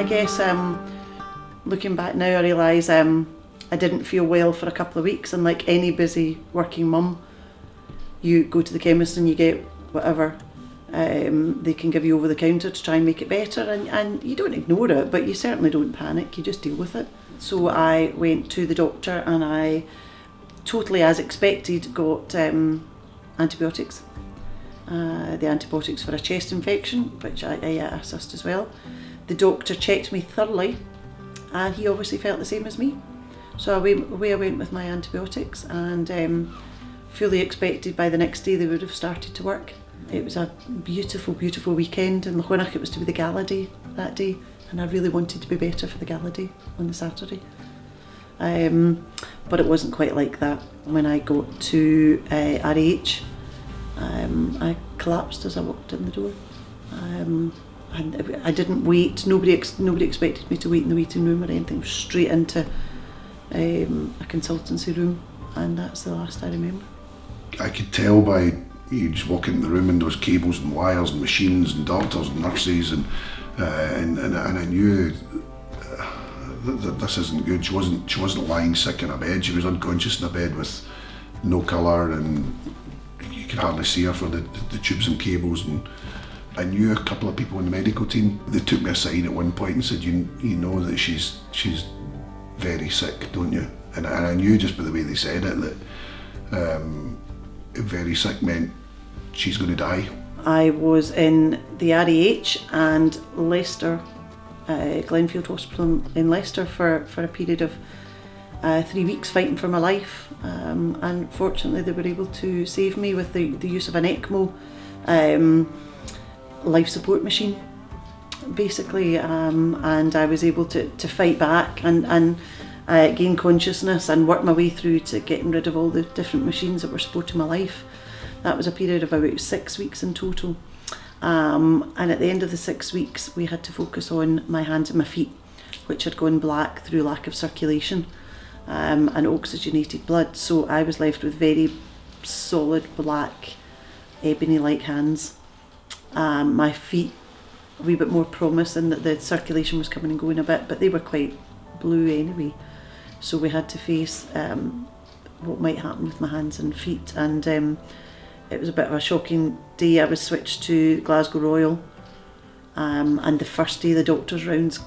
guess looking back now, I realise I didn't feel well for a couple of weeks, and like any busy working mum, you go to the chemist and you get whatever they can give you over the counter to try and make it better, and you don't ignore it, but you certainly don't panic, you just deal with it. So I went to the doctor and I, totally as expected, got antibiotics. The antibiotics for a chest infection, which I assessed as well. The doctor checked me thoroughly, and he obviously felt the same as me. So away I went with my antibiotics, and fully expected by the next day they would have started to work. It was a beautiful, beautiful weekend in Lochwinnoch. It was to be the gala day that day, and I really wanted to be better for the gala day on the Saturday. But it wasn't quite like that. When I got to RH, I collapsed as I walked in the door. And I didn't wait. Nobody expected me to wait in the waiting room or anything. Straight into a consultancy room, and that's the last I remember. I could tell by you just walk into the room and there was cables and wires and machines and doctors and nurses and I knew that this isn't good. She wasn't lying sick in a bed. She was unconscious in a bed with no colour, and you could hardly see her for the tubes and cables. And I knew a couple of people in the medical team. They took me aside at one point and said, "You know that she's very sick, don't you?" And I knew just by the way they said it that very sick meant she's going to die. I was in the RAH and Leicester, Glenfield Hospital in Leicester for a period of 3 weeks fighting for my life, and fortunately they were able to save me with the use of an ECMO life support machine basically, and I was able to fight back and gain consciousness and work my way through to getting rid of all the different machines that were supporting my life. That was a period of about 6 weeks in total. And at the end of the 6 weeks, we had to focus on my hands and my feet, which had gone black through lack of circulation and oxygenated blood. So I was left with very solid black, ebony-like hands. My feet, a wee bit more promising that the circulation was coming and going a bit, but they were quite blue anyway. So we had to face what might happen with my hands and feet, and it was a bit of a shocking day. I was switched to Glasgow Royal, and the first day the doctor's rounds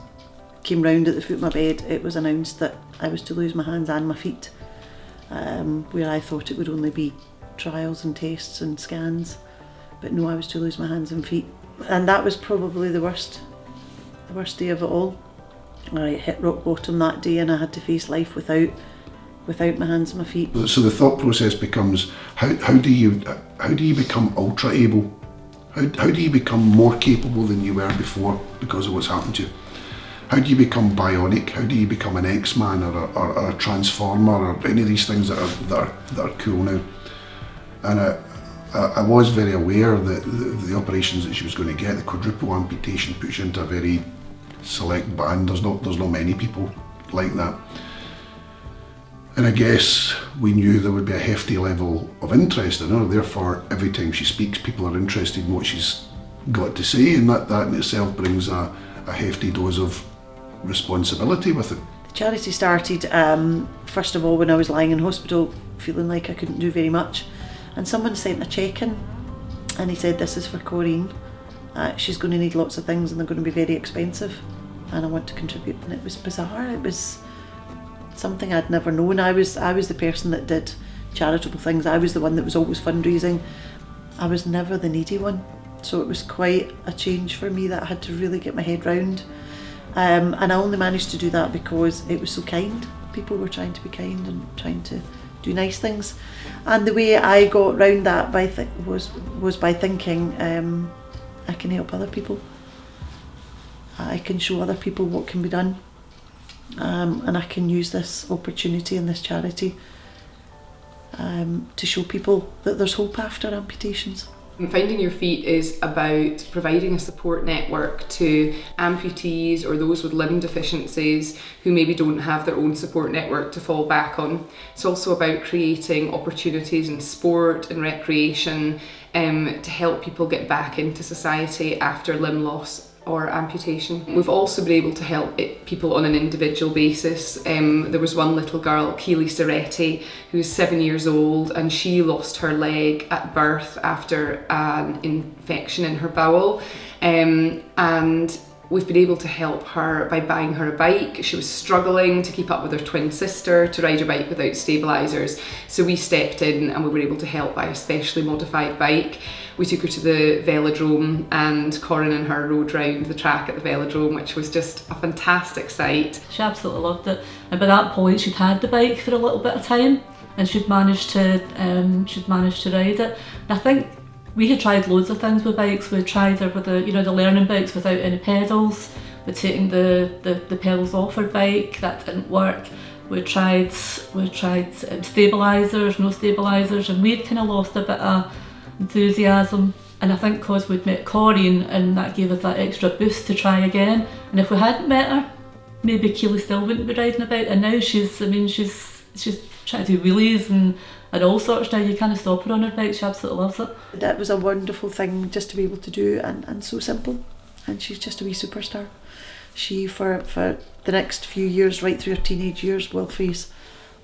came round at the foot of my bed, it was announced that I was to lose my hands and my feet, where I thought it would only be trials and tests and scans, but no, I was to lose my hands and feet. And that was probably the worst day of it all. I hit rock bottom that day, and I had to face life without my hands and my feet. So the thought process becomes, how do you become ultra able? How do you become more capable than you were before because of what's happened to you? How do you become bionic? How do you become an X-Man or a transformer or any of these things that are cool now? And I was very aware that the operations that she was going to get, the quadruple amputation, puts you into a very select band. There's not many people like that. And I guess we knew there would be a hefty level of interest in her, therefore every time she speaks people are interested in what she's got to say, and that in itself brings a hefty dose of responsibility with it. The charity started first of all when I was lying in hospital feeling like I couldn't do very much, and someone sent a cheque in and he said, "This is for Corinne, she's going to need lots of things and they're going to be very expensive and I want to contribute." And it was bizarre. It was something I'd never known. I was the person that did charitable things. I was the one that was always fundraising. I was never the needy one. So it was quite a change for me that I had to really get my head round. And I only managed to do that because it was so kind. People were trying to be kind and trying to do nice things. And the way I got round that was by thinking, I can help other people. I can show other people what can be done. And I can use this opportunity and this charity to show people that there's hope after amputations. Finding Your Feet is about providing a support network to amputees or those with limb deficiencies who maybe don't have their own support network to fall back on. It's also about creating opportunities in sport and recreation to help people get back into society after limb loss. or amputation. We've also been able to help people on an individual basis. There was one little girl, Keely Soretti, who's 7 years old, and she lost her leg at birth after an infection in her bowel. And we've been able to help her by buying her a bike. She was struggling to keep up with her twin sister to ride her bike without stabilisers. So we stepped in and we were able to help buy a specially modified bike. We took her to the velodrome, and Corinne and her rode round the track at the velodrome, which was just a fantastic sight. She absolutely loved it. And by that point she'd had the bike for a little bit of time, and she'd managed to ride it. And I think we had tried loads of things with bikes. We tried her with the learning bikes without any pedals. We'd taken the pedals off her bike, that didn't work. We tried stabilisers, no stabilisers, and we'd kind of lost a bit of enthusiasm. And I think because we'd met Corinne, and that gave us that extra boost to try again. And if we hadn't met her, maybe Keely still wouldn't be riding a bike. And now she's trying to do wheelies and all sorts now. You can't stop her on her bike. She absolutely loves it. That was a wonderful thing just to be able to do, and so simple. And she's just a wee superstar. She, for the next few years, right through her teenage years, will face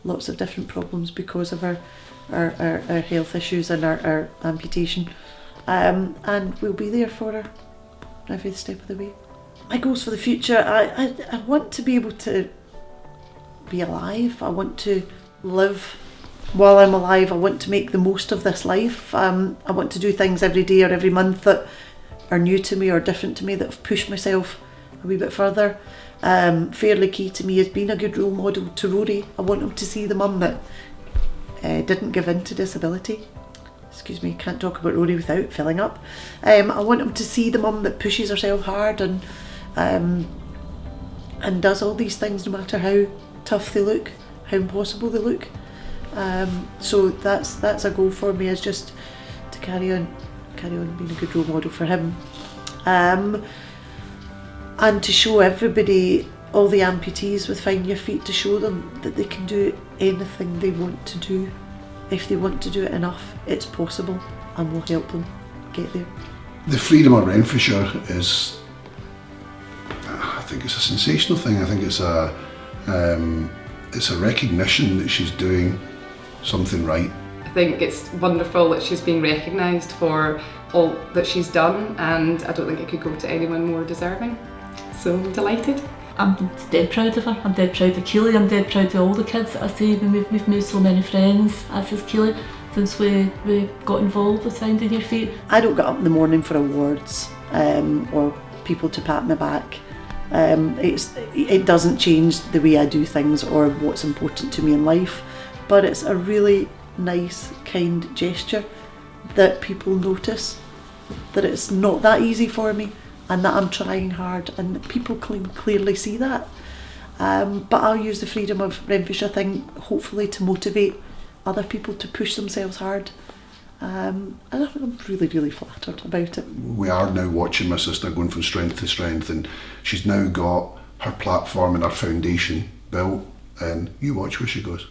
lots of different problems because of her health issues and our amputation. And we'll be there for her every step of the way. My goals for the future, I want to be able to be alive. I want to live while I'm alive. I want to make the most of this life. I want to do things every day or every month that are new to me or different to me, that have pushed myself a wee bit further. Fairly key to me is being a good role model to Rory. I want him to see the mum that didn't give in to disability. Excuse me, can't talk about Rory without filling up. I want him to see the mum that pushes herself hard and does all these things no matter how tough they look, how impossible they look. So that's a goal for me, is just to carry on being a good role model for him, and to show everybody, all the amputees with Find Your Feet, to show them that they can do anything they want to do. If they want to do it enough, it's possible, and we'll help them get there. The Freedom of Renfrewshire is, I think it's a sensational thing. I think it's a recognition that she's doing something right. I think it's wonderful that she's being recognised for all that she's done, and I don't think it could go to anyone more deserving. So I'm delighted. I'm dead proud of her. I'm dead proud of Keely. I'm dead proud of all the kids that I see. We've made so many friends, as is Keely, since we got involved with Finding Your Feet. I don't get up in the morning for awards or people to pat my back. It doesn't change the way I do things or what's important to me in life, but it's a really nice, kind gesture that people notice that it's not that easy for me, and that I'm trying hard, and people can clearly see that. But I'll use the Freedom of Renfrewshire thing hopefully to motivate other people to push themselves hard. And I'm really, really flattered about it. We are now watching my sister going from strength to strength, and she's now got her platform and her foundation built, and you watch where she goes.